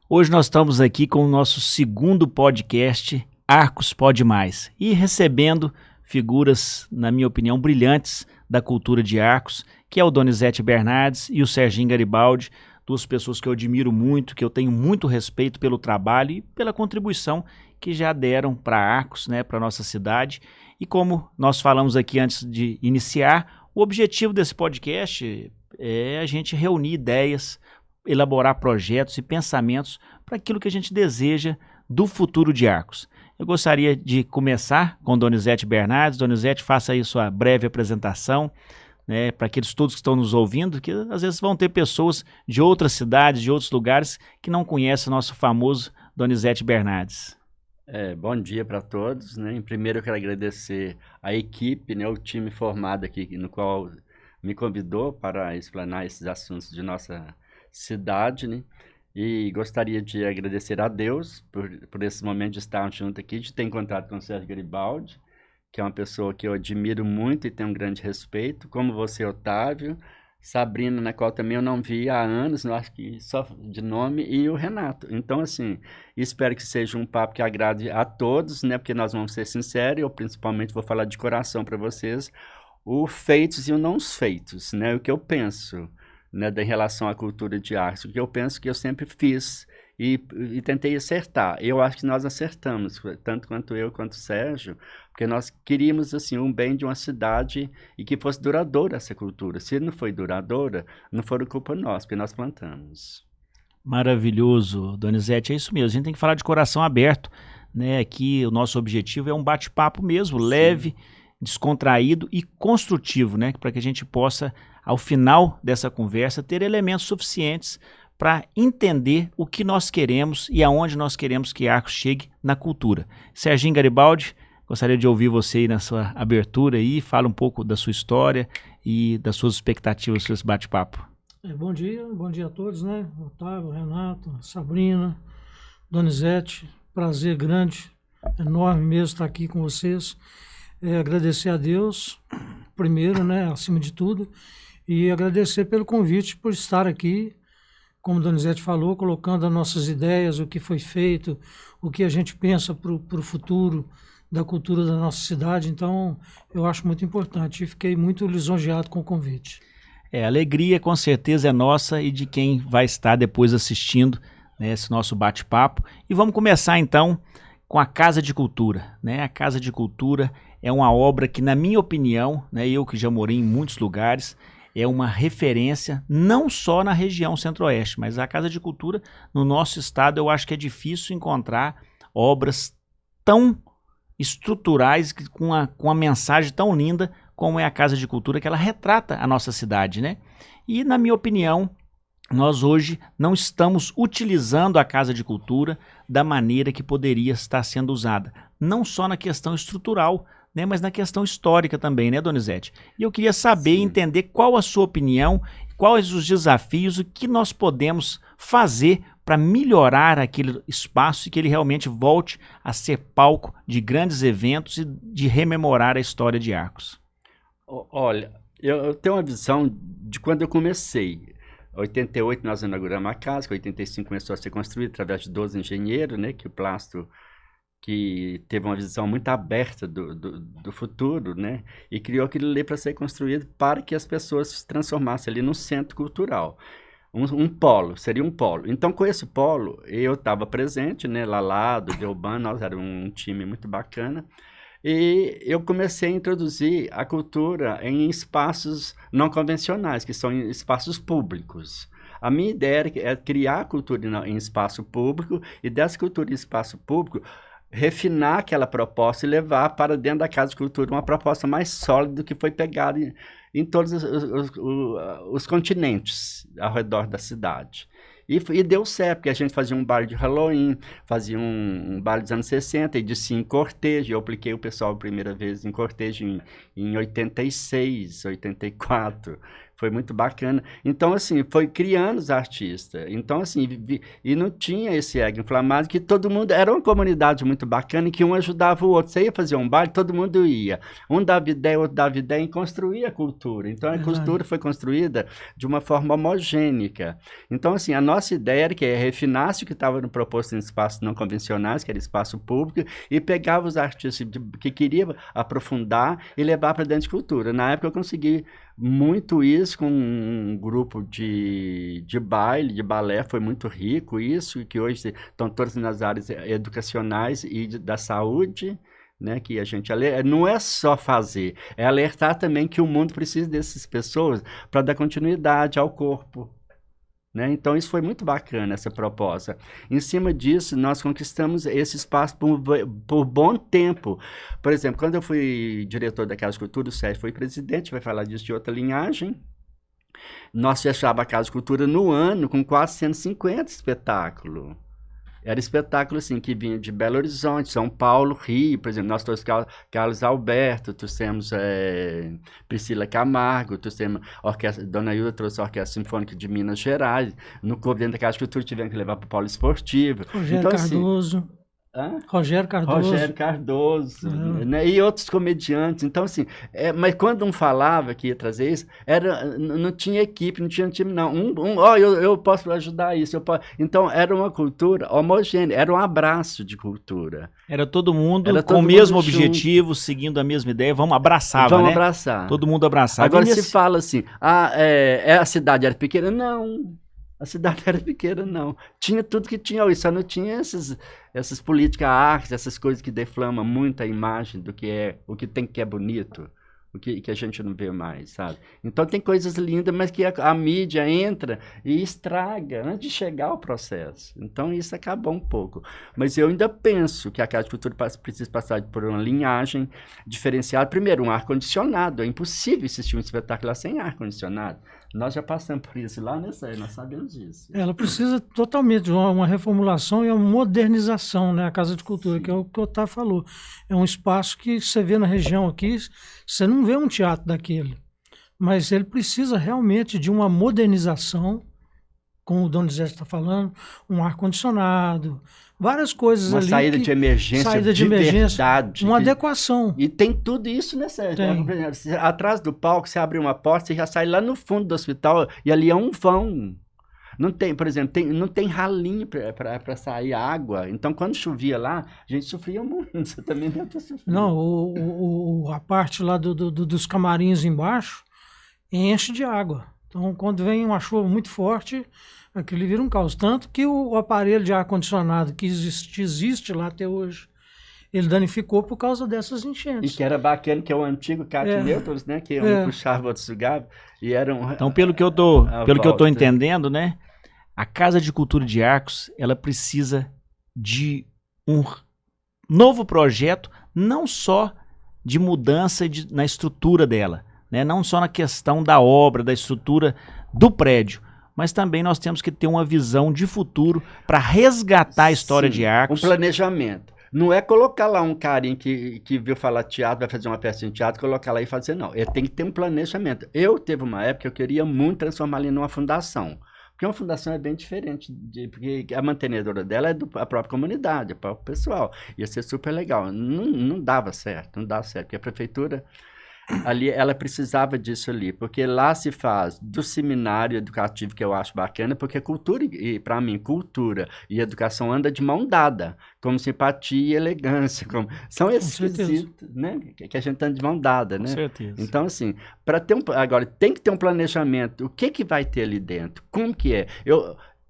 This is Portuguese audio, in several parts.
Hoje nós estamos aqui com o nosso segundo podcast, Arcos Pode Mais, e recebendo figuras, na minha opinião, brilhantes da cultura de Arcos, que é o Donizete Bernardes e o Serginho Garibaldi, duas pessoas que eu admiro muito, que eu tenho muito respeito pelo trabalho e pela contribuição que já deram para Arcos, né, para a nossa cidade. E como nós falamos aqui antes de iniciar, o objetivo desse podcast é a gente reunir ideias, elaborar projetos e pensamentos para aquilo que a gente deseja do futuro de Arcos. Eu gostaria de começar com Donizete Bernardes. Donizete, faça aí sua breve apresentação, né, para aqueles todos que estão nos ouvindo, que às vezes vão ter pessoas de outras cidades, de outros lugares, que não conhecem o nosso famoso Donizete Bernardes. Bom dia para todos, né? Em primeiro eu quero agradecer a equipe, né, o time formado aqui, no qual me convidou para explanar esses assuntos de nossa cidade, né? E gostaria de agradecer a Deus por esse momento de estar junto aqui, de ter encontrado com o Sérgio Garibaldi, que é uma pessoa que eu admiro muito e tenho um grande respeito, como você, Otávio, Sabrina, na qual também eu não vi há anos, eu acho que só de nome, e o Renato. Então, assim, espero que seja um papo que agrade a todos, né? Porque nós vamos ser sinceros, eu principalmente vou falar de coração para vocês, os feitos e os não feitos, né? O que eu penso, né, em relação à cultura de arte, o que eu penso que eu sempre fiz e tentei acertar. Eu acho que nós acertamos, tanto quanto eu quanto o Sérgio, porque nós queríamos assim um bem de uma cidade e que fosse duradoura essa cultura. Se não foi duradoura, não foi culpa nossa, porque nós plantamos. Maravilhoso, Donizete, é isso mesmo, a gente tem que falar de coração aberto, né? Aqui o nosso objetivo é um bate-papo mesmo, leve, descontraído e construtivo, né? Para que a gente possa, ao final dessa conversa, ter elementos suficientes para entender o que nós queremos e aonde nós queremos que Arcos chegue na cultura. Serginho Garibaldi, gostaria de ouvir você aí na sua abertura aí, fala um pouco da sua história e das suas expectativas para esse bate-papo. Bom dia a todos, né? Otávio, Renato, Sabrina, Donizete, prazer grande, enorme mesmo estar aqui com vocês. Agradecer a Deus, primeiro, né, acima de tudo, e agradecer pelo convite, por estar aqui, como o Donizete falou, colocando as nossas ideias, o que foi feito, o que a gente pensa para o futuro da cultura da nossa cidade. Então, eu acho muito importante e fiquei muito lisonjeado com o convite. A alegria com certeza é nossa e de quem vai estar depois assistindo, né, esse nosso bate-papo. E vamos começar então com a Casa de Cultura, né? A Casa de Cultura é uma obra que, na minha opinião, né, eu que já morei em muitos lugares, é uma referência não só na região centro-oeste, mas a Casa de Cultura no nosso estado eu acho que é difícil encontrar obras tão estruturais, com uma mensagem tão linda como é a Casa de Cultura, que ela retrata a nossa cidade, né? E, na minha opinião, nós hoje não estamos utilizando a Casa de Cultura da maneira que poderia estar sendo usada. Não só na questão estrutural, né, mas na questão histórica também, né, Donizete? E eu queria saber e entender qual a sua opinião, quais os desafios, o que nós podemos fazer para melhorar aquele espaço e que ele realmente volte a ser palco de grandes eventos e de rememorar a história de Arcos. Olha, eu tenho uma visão de quando eu comecei. Em 88 nós inauguramos a casa, em 85 começou a ser construída através de 12 engenheiros, né, que o Plástico que teve uma visão muito aberta do futuro, né, e criou aquilo ali para ser construído para que as pessoas se transformassem ali num centro cultural. Um polo, seria um polo. Então, com esse polo, eu estava presente, né, Lalado, Delban, nós éramos um time muito bacana, e eu comecei a introduzir a cultura em espaços não convencionais, que são espaços públicos. A minha ideia é criar a cultura em espaço público e dessa cultura em espaço público refinar aquela proposta e levar para dentro da Casa de Cultura uma proposta mais sólida do que foi pegada em todos os continentes ao redor da cidade. E deu certo, porque a gente fazia um baile de Halloween, fazia um baile dos anos 60, e descia em cortejo. Eu apliquei o pessoal a primeira vez em cortejo em 86, 84, Foi muito bacana. Então, assim, foi criando os artistas. Então, assim, e não tinha esse ego inflamado, que todo mundo... Era uma comunidade muito bacana, que um ajudava o outro. Você ia fazer um baile, todo mundo ia. Um dava ideia, outro dava ideia, e construía a cultura. Então, a cultura foi construída de uma forma homogênica. Então, assim, a nossa ideia era que refinasse o que estava no proposto em espaços não convencionais, que era espaço público, e pegava os artistas que queriam aprofundar e levar para dentro de cultura. Na época, eu consegui muito isso com um grupo de baile, de balé, foi muito rico isso, que hoje estão todos nas áreas educacionais e da saúde, né, que a gente não é só fazer, é alertar também que o mundo precisa dessas pessoas para dar continuidade ao corpo. Né? Então, isso foi muito bacana, essa proposta. Em cima disso, nós conquistamos esse espaço por bom tempo. Por exemplo, quando eu fui diretor da Casa de Cultura, o Sérgio foi presidente, vai falar disso de outra linhagem. Nós fechávamos a Casa de Cultura no ano com 450 espetáculos. Era espetáculo, assim, que vinha de Belo Horizonte, São Paulo, Rio, por exemplo, nós trouxemos Carlos Alberto, trouxemos Priscila Camargo, trouxemos Dona Hilda trouxe a Orquestra Sinfônica de Minas Gerais, no corpo dentro da Casa de Cultura tivemos que levar para o Polo Esportivo. Rogério então, Cardoso. Assim, Rogério Cardoso, né? E outros comediantes. Então, assim, mas quando um falava que ia trazer isso, não tinha equipe, não tinha time, não. Eu posso ajudar isso. Então, era uma cultura homogênea, era um abraço de cultura. Era todo mundo com o mesmo objetivo, seguindo a mesma ideia, vamos abraçar. Vamos abraçar. Todo mundo abraçava. Agora se fala assim, a cidade era pequena? Não. A cidade era pequena, não. Tinha tudo que tinha hoje, só não tinha essas políticas arte, essas coisas que deflamam muito a imagem do que é, o que tem que é bonito, o que a gente não vê mais, sabe? Então tem coisas lindas, mas que a mídia entra e estraga antes de chegar ao processo. Então isso acabou um pouco. Mas eu ainda penso que a Casa de Cultura precisa passar por uma linhagem diferenciada. Primeiro, um ar-condicionado. É impossível assistir um espetáculo lá sem ar-condicionado. Nós já passamos por isso lá, né, Sérgio? Nós sabemos disso. Ela precisa totalmente de uma reformulação e uma modernização, né? A Casa de Cultura, que é o que o Otávio falou. É um espaço que você vê na região aqui, você não vê um teatro daquele, mas ele precisa realmente de uma modernização, como o Donizete está falando, um ar-condicionado, várias coisas uma ali. Saída de emergência, verdade. Uma adequação. E tem tudo isso, né, Sérgio? Atrás do palco, você abre uma porta, você já sai lá no fundo do hospital, e ali é um vão. Não tem, por exemplo, não tem ralinho para sair água. Então, quando chovia lá, a gente sofria muito. Você também deve ter sofrido. Não, a parte lá dos camarins embaixo enche de água. Então, quando vem uma chuva muito forte, aquilo vira um caos. Tanto que o aparelho de ar-condicionado que existe lá até hoje, ele danificou por causa dessas enchentes. E que era bacana, que é o antigo Cat Neutros, né? Que um puxava, outro sugava. E era Então, pelo que eu tô entendendo, né? A Casa de Cultura de Arcos, ela precisa de um novo projeto, não só de mudança na estrutura dela, né? Não só na questão da obra, da estrutura do prédio, mas também nós temos que ter uma visão de futuro para resgatar a história de Arcos. Um planejamento. Não é colocar lá um carinha que viu falar teatro, vai fazer uma peça em teatro, colocar lá e fazer, não. Tem que ter um planejamento. Teve uma época que eu queria muito transformar ali numa fundação. Porque uma fundação é bem diferente, porque a mantenedora dela é a própria comunidade, é o próprio pessoal. Ia ser super legal. Não dava certo, porque a prefeitura... Ali, ela precisava disso ali, porque lá se faz do seminário educativo, que eu acho bacana, porque cultura, e para mim, cultura e educação andam de mão dada, como simpatia e elegância, são esses quesitos, né, que a gente anda de mão dada, né? Com certeza. Então, assim, agora, tem que ter um planejamento, o que vai ter ali dentro, como que é?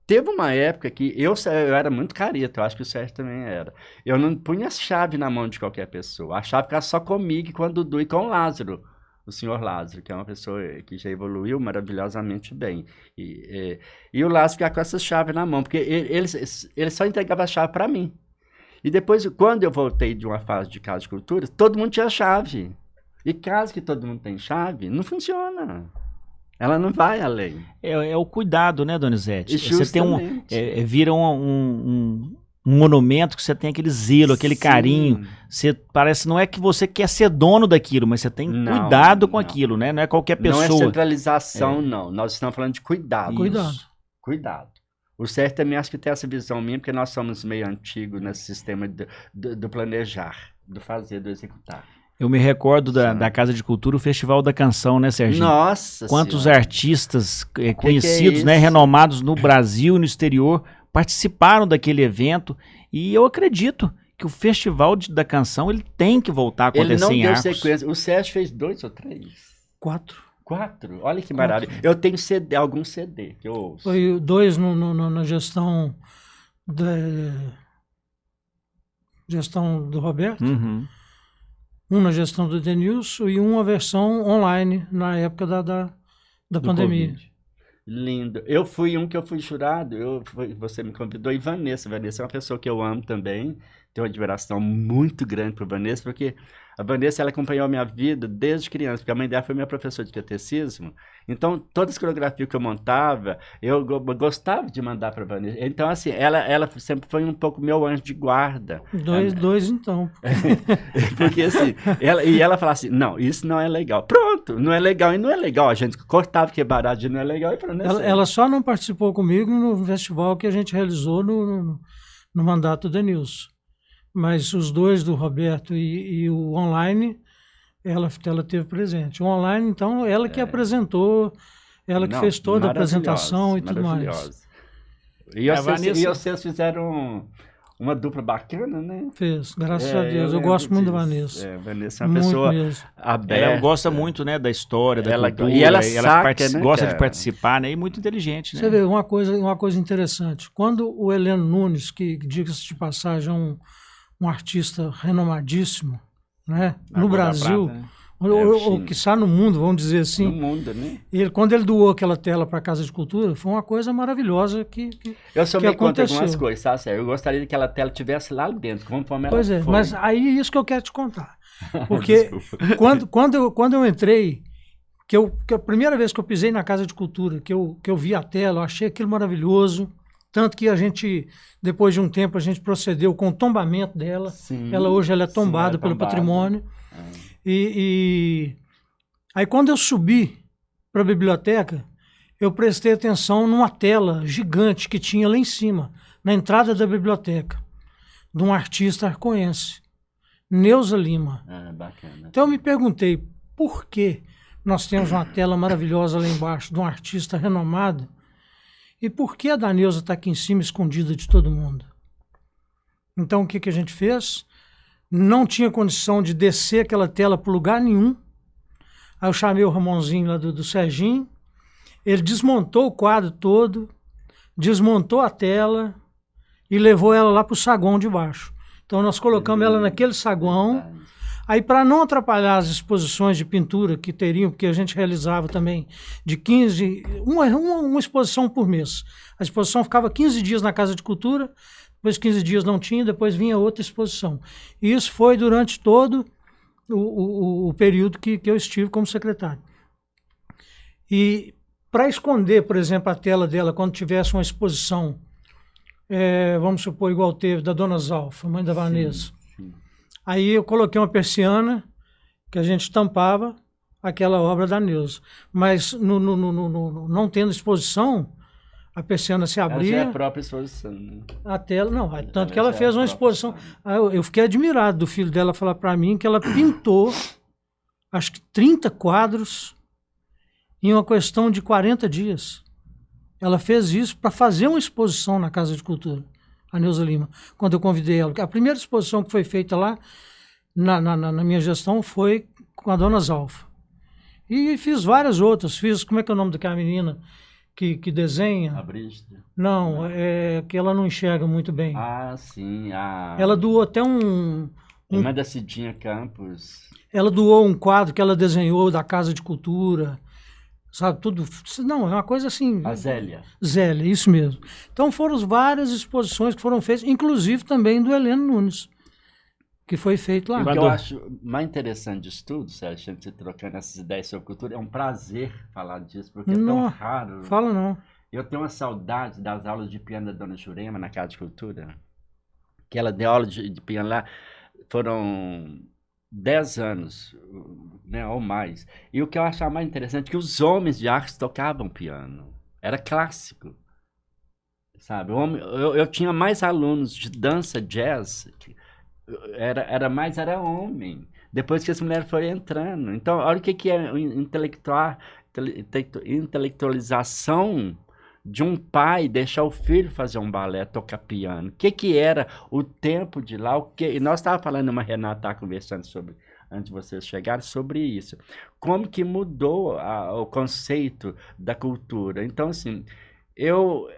Teve uma época que eu era muito careta, eu acho que o Sérgio também era. Eu não punha a chave na mão de qualquer pessoa. A chave ficava só comigo, com a Dudu e com o Lázaro, o senhor Lázaro, que é uma pessoa que já evoluiu maravilhosamente bem. E o Lázaro ficava com essa chave na mão, porque ele só entregava a chave para mim. E depois, quando eu voltei de uma fase de Casa de Cultura, todo mundo tinha chave. E casa que todo mundo tem chave, não funciona. Ela não vai além. É o cuidado, né, Donizete? Você tem vira um monumento que você tem aquele zelo, aquele Sim. carinho. Você parece, não é que você quer ser dono daquilo, mas você tem Não, cuidado com não. aquilo, né? Não é qualquer Não é pessoa. centralização, não. Nós estamos falando de cuidado. Isso. Cuidado. Cuidado. O Sérgio também acho que tem essa visão minha, porque nós somos meio antigos nesse sistema do planejar, do fazer, do executar. Eu me recordo Sim. da Casa de Cultura, o Festival da Canção, né, Serginho? Nossa Quantos Senhora. artistas que é conhecidos, né, isso? renomados no Brasil e no exterior, participaram daquele evento. E eu acredito que o Festival da Canção ele tem que voltar a Ele acontecer não em deu Arcos. sequência. O Sérgio fez 2 ou 3? 4. 4? Olha que maravilha. Eu tenho CD, algum CD que eu ouço. Foi 2 na gestão do Roberto, Uhum. um na gestão do Denilson e uma versão online na época da Do pandemia. Covid. Lindo. Eu fui jurado, você me convidou, e Vanessa. Vanessa é uma pessoa que eu amo também. Tenho uma admiração muito grande por Vanessa, porque a Vanessa ela acompanhou a minha vida desde criança, porque a mãe dela foi minha professora de catecismo. Então, todas as coreografias que eu montava, eu gostava de mandar para Vanessa. Então, assim, ela sempre foi um pouco meu anjo de guarda. Dois então. Porque assim, ela falava assim, não, isso não é legal. Pronto, não é legal e não é legal. A gente cortava, quebrava de não é legal e pronto. Ela só não participou comigo no festival que a gente realizou no mandato do Denilson. Mas os 2 do Roberto e o online, ela teve presente. O online, então, ela que apresentou, ela que Não, fez toda a maravilhosa, apresentação e tudo mais. maravilhosa. E A Vanessa- vocês fizeram uma dupla bacana, né? Fez, graças a Deus. Eu lembro gosto muito da disso. Vanessa. Vanessa é uma Muito pessoa mesmo. aberta. Ela gosta muito, né, da história, da Ela- cultura. e ela saca, né, gosta de cara? participar, né? E muito inteligente, né? Você vê, uma coisa interessante. Quando o Heleno Nunes, que, diga-se de passagem, é um artista renomadíssimo, né? Na No Cor da Brasil, Prata, né? ou que está no mundo, vamos dizer no assim. mundo, né? Quando ele doou aquela tela para a Casa de Cultura, foi uma coisa maravilhosa que Eu sou que meio contra aconteceu. algumas coisas, sabe, Sérgio? Eu gostaria que aquela tela tivesse lá dentro, conforme ela Pois é, foi. mas aí é isso que eu quero te contar. Porque quando eu entrei, que a primeira vez que eu pisei na Casa de Cultura, que eu vi a tela, eu achei aquilo maravilhoso. Tanto que a gente, depois de um tempo, a gente procedeu com o tombamento dela. Sim, Hoje ela é sim, tombada é pelo tombada. patrimônio. É. E aí quando eu subi para a biblioteca, eu prestei atenção numa tela gigante que tinha lá em cima, na entrada da biblioteca, de um artista arcoense, Neuza Lima. Bacana. Então eu me perguntei, por que nós temos uma tela maravilhosa lá embaixo, de um artista renomado, e por que a da Neuza está aqui em cima, escondida de todo mundo? Então o que a gente fez? Não tinha condição de descer aquela tela para lugar nenhum. Aí eu chamei o Ramonzinho lá do Serginho, ele desmontou o quadro todo, desmontou a tela e levou ela lá para o saguão de baixo. Então nós colocamos ela naquele saguão. Aí, para não atrapalhar as exposições de pintura que teriam, porque a gente realizava também de 15, uma exposição por mês. A exposição ficava 15 dias na Casa de Cultura, depois 15 dias não tinha, depois vinha outra exposição. E isso foi durante todo o período que eu estive como secretário. E para esconder, por exemplo, a tela dela, quando tivesse uma exposição, vamos supor, igual teve da Dona Zalfa, mãe da Vanessa. Sim. Aí eu coloquei uma persiana que a gente tampava aquela obra da Neuza. Mas não tendo exposição, a persiana se Ela já abria, é a própria exposição, né? a tela... Não, tanto Ela que ela já fez é uma a própria exposição. Aí eu fiquei admirado do filho dela falar para mim que ela pintou, acho que 30 quadros em uma questão de 40 dias. Ela fez isso para fazer uma exposição na Casa de Cultura, a Neuza Lima, quando eu convidei ela. A primeira exposição que foi feita lá, na minha gestão, foi com a Dona Zalfa. E fiz várias outras. Fiz, como é que é o nome daquela menina que desenha? A Brígida. Não, é que ela não enxerga muito bem. Ah, sim. Ela doou até Irmã da Cidinha Campos. Ela doou um quadro que ela desenhou da Casa de Cultura, sabe, tudo. Não, é uma coisa assim. A Zélia. Zélia, isso mesmo. Então foram várias exposições que foram feitas, inclusive também do Heleno Nunes, que foi feito lá. O que eu acho mais interessante disso tudo, Sérgio, a gente trocando essas ideias sobre cultura, é um prazer falar disso, porque é tão Não, raro. Fala não. Eu tenho uma saudade das aulas de piano da Dona Jurema na Casa de Cultura. que ela deu aula de piano lá, foram 10 anos, né, ou mais. E o que eu achava mais interessante é que os homens de Arcos tocavam piano. Era clássico, sabe? Eu tinha mais alunos de dança jazz, era homem. Depois que as mulheres foram entrando. Então, olha o que é intelectualização de um pai deixar o filho fazer um balé, tocar piano. O que era o tempo de lá? E nós estávamos falando, uma Renata estava conversando sobre, antes de vocês chegarem, sobre isso. Como que mudou o conceito da cultura. Então, assim, eu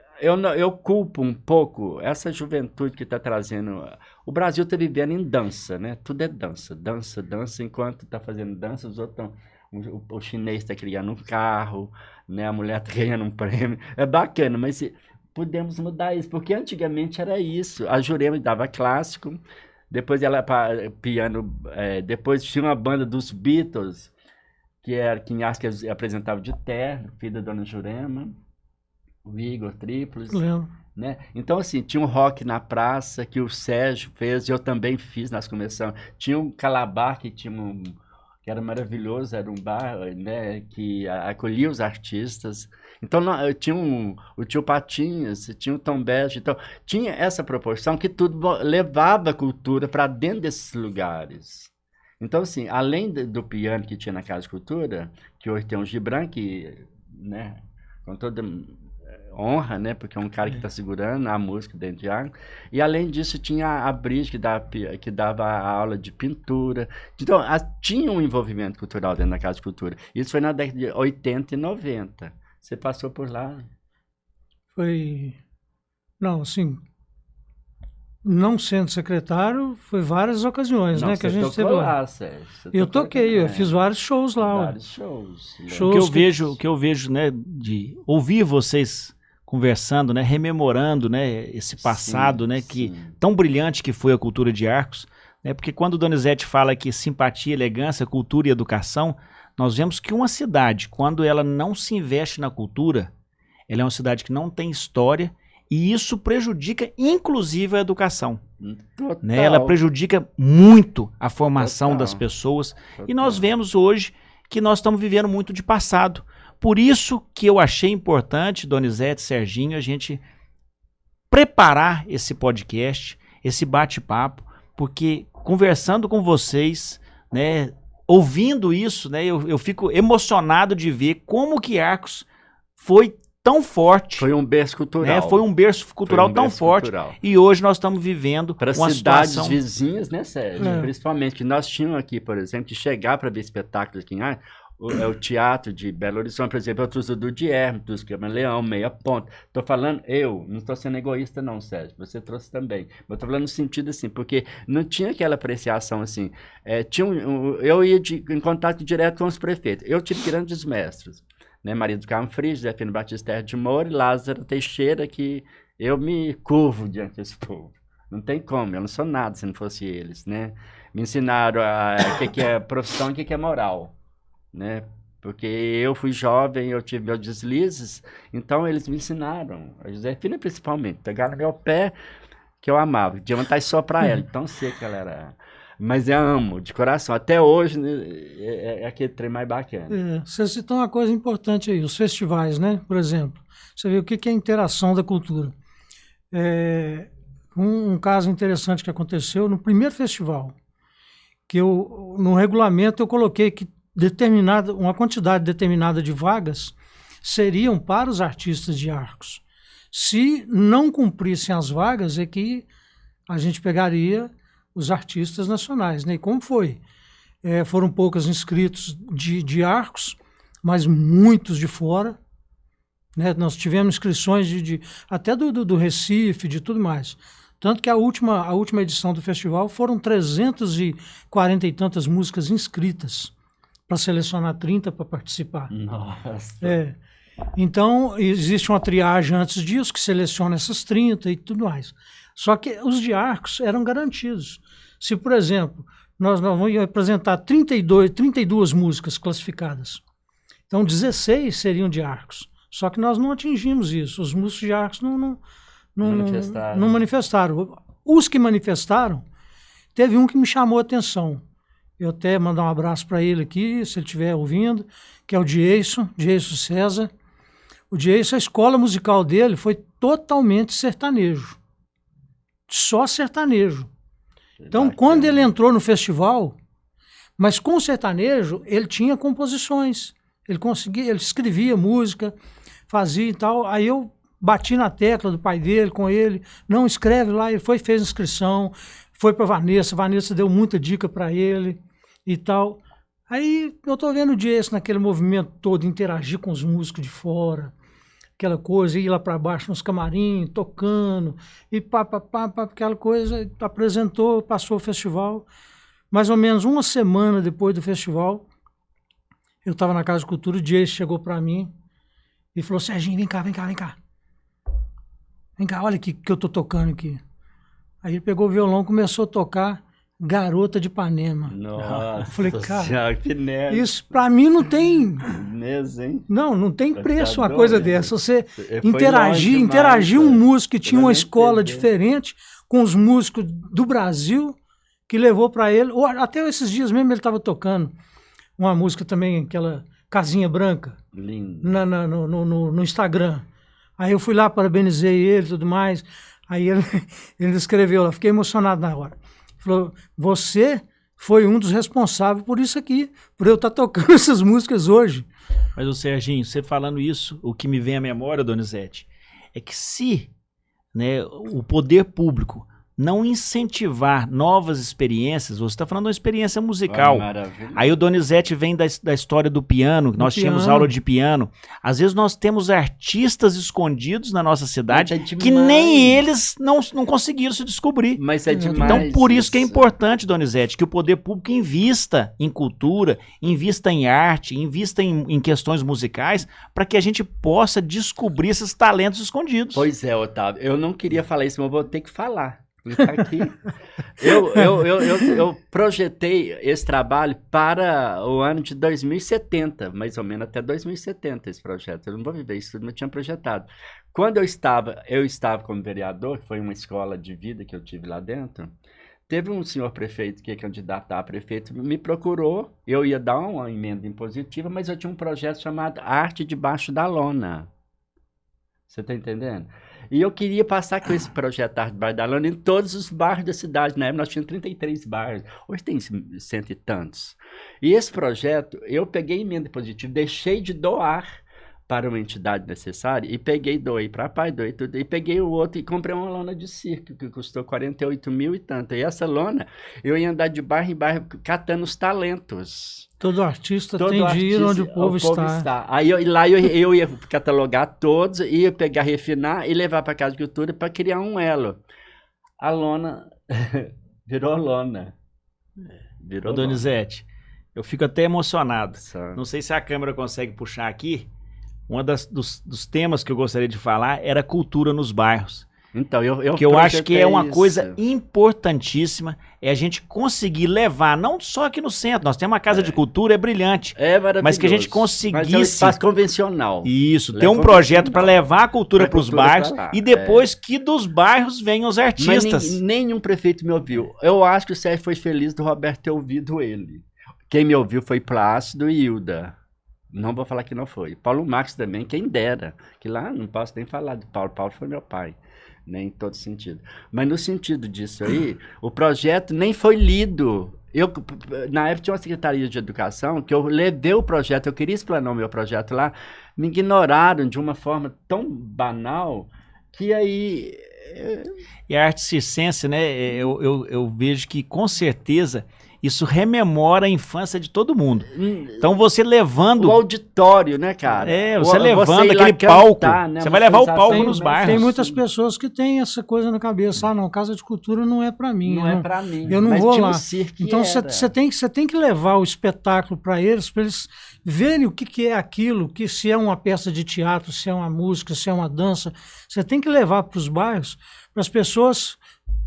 culpo um pouco essa juventude que está trazendo. O Brasil está vivendo em dança, né? Tudo é dança, dança, dança. Enquanto está fazendo dança, os outros estão. O chinês está criando um carro, né? A mulher está ganhando um prêmio. É bacana, mas podemos mudar isso, porque antigamente era isso. A Jurema dava clássico, depois ela piano, depois tinha uma banda dos Beatles, que era quem acho que apresentava de terno, filho da Dona Jurema, o Igor Triplos, né? Então, assim, tinha um rock na praça que o Sérgio fez, eu também fiz, nós começamos. Tinha um Calabar que que era maravilhoso, era um bar, né, que acolhia os artistas. Então, tinha o Tio Patinhas, tinha o Tom Bege, então tinha essa proporção que tudo levava a cultura para dentro desses lugares. Então, assim, além do piano que tinha na Casa de Cultura, que hoje tem um Gibran, que, né, com toda honra, né, porque é um cara que está segurando a música dentro de água, e além disso tinha a Brígida que dava aula de pintura. Então, tinha um envolvimento cultural dentro da Casa de Cultura. Isso foi na década de 80 e 90. Você passou por lá? Não, assim, não sendo secretário, foi várias ocasiões, né, que a gente teve lá. Sérgio. Eu toquei, eu fiz vários shows lá. Vários shows. O que eu vejo, né, de ouvir vocês conversando, né, rememorando, né, esse passado, né, que tão brilhante que foi a cultura de Arcos, né, porque quando o Donizete fala que simpatia, elegância, cultura e educação, nós vemos que uma cidade, quando ela não se investe na cultura, ela é uma cidade que não tem história, e isso prejudica, inclusive, a educação. Né? Ela prejudica muito a formação das pessoas. E nós vemos hoje que nós estamos vivendo muito de passado. Por isso que eu achei importante, Donizete, Serginho, a gente preparar esse podcast, esse bate-papo, porque conversando com vocês, né, ouvindo isso, né, eu fico emocionado de ver como que Arcos foi tão forte. Foi um berço cultural. Né? Foi um berço cultural tão forte. E hoje nós estamos vivendo para uma cidades situação... vizinhas, né, Sérgio? Principalmente, que nós tínhamos aqui, por exemplo, de chegar para ver espetáculos aqui em Arcos, o teatro de Belo Horizonte, por exemplo, eu trouxe o do Dierme, dos Camaleão, Meia Ponta. Estou falando, não estou sendo egoísta não, Sérgio, você trouxe também. Mas estou falando no sentido assim, porque não tinha aquela apreciação assim. Eu ia em contato direto com os prefeitos. Eu tive grandes mestres, né? Maria do Carmo Frias, Zé Fino Batista Terra de Moura e Lázaro Teixeira, que eu me curvo diante desse povo. Não tem como, eu não sou nada se não fosse eles, né? Me ensinaram o que é profissão e o que é moral. Né? Porque eu fui jovem, eu tive meus deslizes, então eles me ensinaram, a Josefina principalmente, pegaram no meu pé, que eu amava, de vontade só para ela, tão seca ela era, mas eu amo, de coração, até hoje, né, é aquele trem mais bacana. Você citou uma coisa importante aí, os festivais, né, por exemplo, você vê o que é a interação da cultura. Um caso interessante que aconteceu no primeiro festival, que no regulamento eu coloquei que uma quantidade determinada de vagas seriam para os artistas de Arcos. Se não cumprissem as vagas, é que a gente pegaria os artistas nacionais, né? E como foi? Foram poucos inscritos de Arcos, mas muitos de fora, né? Nós tivemos inscrições até do Recife, de tudo mais. Tanto que a última edição do festival foram 340 e tantas músicas inscritas, para selecionar 30 para participar. Nossa! Então, existe uma triagem antes disso, que seleciona essas 30 e tudo mais. Só que os de Arcos eram garantidos. Se, por exemplo, nós vamos apresentar 32 músicas classificadas, então 16 seriam de Arcos. Só que nós não atingimos isso. Os músicos de Arcos não manifestaram. Os que manifestaram, teve um que me chamou a atenção. Eu até mandar um abraço para ele aqui, se ele estiver ouvindo, que é o Dieyson César. O Dieyson, a escola musical dele foi totalmente sertanejo. Só sertanejo. Então, quando ele entrou no festival, mas com o sertanejo, ele tinha composições. Ele escrevia música, fazia e tal. Aí eu bati na tecla do pai dele, com ele. Não, escreve lá. Ele foi, fez inscrição, foi para Vanessa. Vanessa deu muita dica para ele e tal. Aí eu tô vendo o Dieyson naquele movimento todo, interagir com os músicos de fora, aquela coisa, ir lá para baixo nos camarim, tocando, e aquela coisa, apresentou, passou o festival. Mais ou menos uma semana depois do festival, eu estava na Casa de Cultura, o Dieyson chegou para mim e falou: Serginho, vem cá. Vem cá, olha aqui que eu tô tocando aqui. Aí ele pegou o violão, começou a tocar Garota de Ipanema. Nossa, eu falei, cara, senhora, que nerd. Isso pra mim não tem... Mesmo, hein? Não tem preço Tá uma coisa doido. dessa. Você Foi interagir um longe demais, músico que tinha eu uma não escola entendi. diferente com os músicos do Brasil, que levou pra ele... Ou até esses dias mesmo ele estava tocando uma música também, aquela Casinha Branca, Lindo. no Instagram. Aí eu fui lá, parabenizei ele e tudo mais. Aí ele escreveu lá, fiquei emocionado na hora. Falou: você foi um dos responsáveis por isso aqui, por eu estar tocando essas músicas hoje. Mas, o Serginho, você falando isso, o que me vem à memória, Donizete, é que se, né, o poder público não incentivar novas experiências, você está falando de uma experiência musical. Maravilha. Aí o Donizete vem da história do piano, nós tínhamos aula de piano. Às vezes nós temos artistas escondidos na nossa cidade que nem eles não conseguiram se descobrir. Mas é demais. Então, por isso que é importante, Donizete, que o poder público invista em cultura, invista em arte, invista em questões musicais, para que a gente possa descobrir esses talentos escondidos. Pois é, Otávio. Eu não queria falar isso, mas vou ter que falar. Ele tá aqui. Eu projetei esse trabalho para o ano de 2070, mais ou menos até 2070 esse projeto. Eu não vou viver isso tudo, mas eu tinha projetado. Quando eu estava como vereador, que foi uma escola de vida que eu tive lá dentro, teve um senhor prefeito que ia candidatar a prefeito, me procurou, eu ia dar uma emenda impositiva, mas eu tinha um projeto chamado Arte Debaixo da Lona. Você está entendendo? E eu queria passar com esse projeto Arte Debaixo da Lona em todos os bairros da cidade. Na época nós tínhamos 33 bairros, hoje tem 100 e tantos. E esse projeto, eu peguei emenda positiva, deixei de doar para uma entidade necessária e doei para pai, doei tudo. E peguei o outro e comprei uma lona de circo que custou 48 mil e tanto. E essa lona, eu ia andar de bairro em bairro catando os talentos. Todo artista tem de ir onde o povo está. Aí eu ia catalogar todos, ia pegar, refinar e levar para a Casa de Cultura para criar um elo. A lona virou lona. Ô, Donizete, eu fico até emocionado. Só. Não sei se a câmera consegue puxar aqui. Um dos temas que eu gostaria de falar era cultura nos bairros. Então, que eu acho que é uma isso. coisa importantíssima, é a gente conseguir levar, não só aqui no centro, nós temos uma casa de cultura, é brilhante, maravilhoso. mas que a gente conseguisse... Mas é um espaço convencional. Isso, ter um projeto para levar a cultura para os bairros e depois que dos bairros venham os artistas. Mas nenhum prefeito me ouviu. Eu acho que o Sérgio foi feliz do Roberto ter ouvido ele. Quem me ouviu foi Plácido e Hilda. Não vou falar que não foi. Paulo Marques também, quem dera. Que lá não posso nem falar de Paulo. Paulo foi meu pai. Nem em todo sentido. Mas no sentido disso aí, o projeto nem foi lido. Na época tinha uma secretaria de educação que eu levei o projeto, eu queria explanar o meu projeto lá, me ignoraram de uma forma tão banal que aí... E a arte circense, né, eu vejo que com certeza isso rememora a infância de todo mundo. Então você levando... O auditório, né, cara? Você levando aquele palco. Né? Você vai levar o palco nos bairros. Tem muitas pessoas que têm essa coisa na cabeça. Ah, não, Casa de Cultura não é para mim. Não é para mim. Eu não vou lá. Então você tem que levar o espetáculo para eles verem o que é aquilo, que se é uma peça de teatro, se é uma música, se é uma dança. Você tem que levar para os bairros, para as pessoas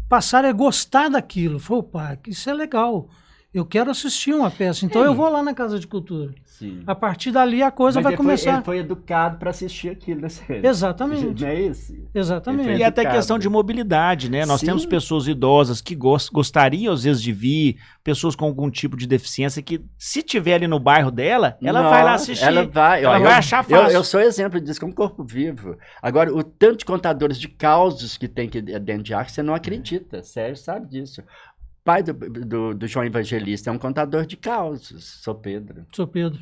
passarem a gostar daquilo. Opa, isso é legal. Eu quero assistir uma peça, então eu vou lá na Casa de Cultura. Sim. A partir dali a coisa vai começar. Ele foi educado para assistir aquilo, né? Exatamente. Não é isso? Exatamente. E até questão de mobilidade, né? Nós Sim. temos pessoas idosas que gostariam, às vezes, de vir, pessoas com algum tipo de deficiência que, se tiver ali no bairro dela, ela vai lá assistir. Ela vai achar fácil. Eu sou exemplo disso, como corpo vivo. Agora, o tanto de contadores de causos que tem aqui dentro de Arcos, você não acredita. Sérgio sabe disso. O pai do João Evangelista é um contador de causos, Sou Pedro. Sou Pedro.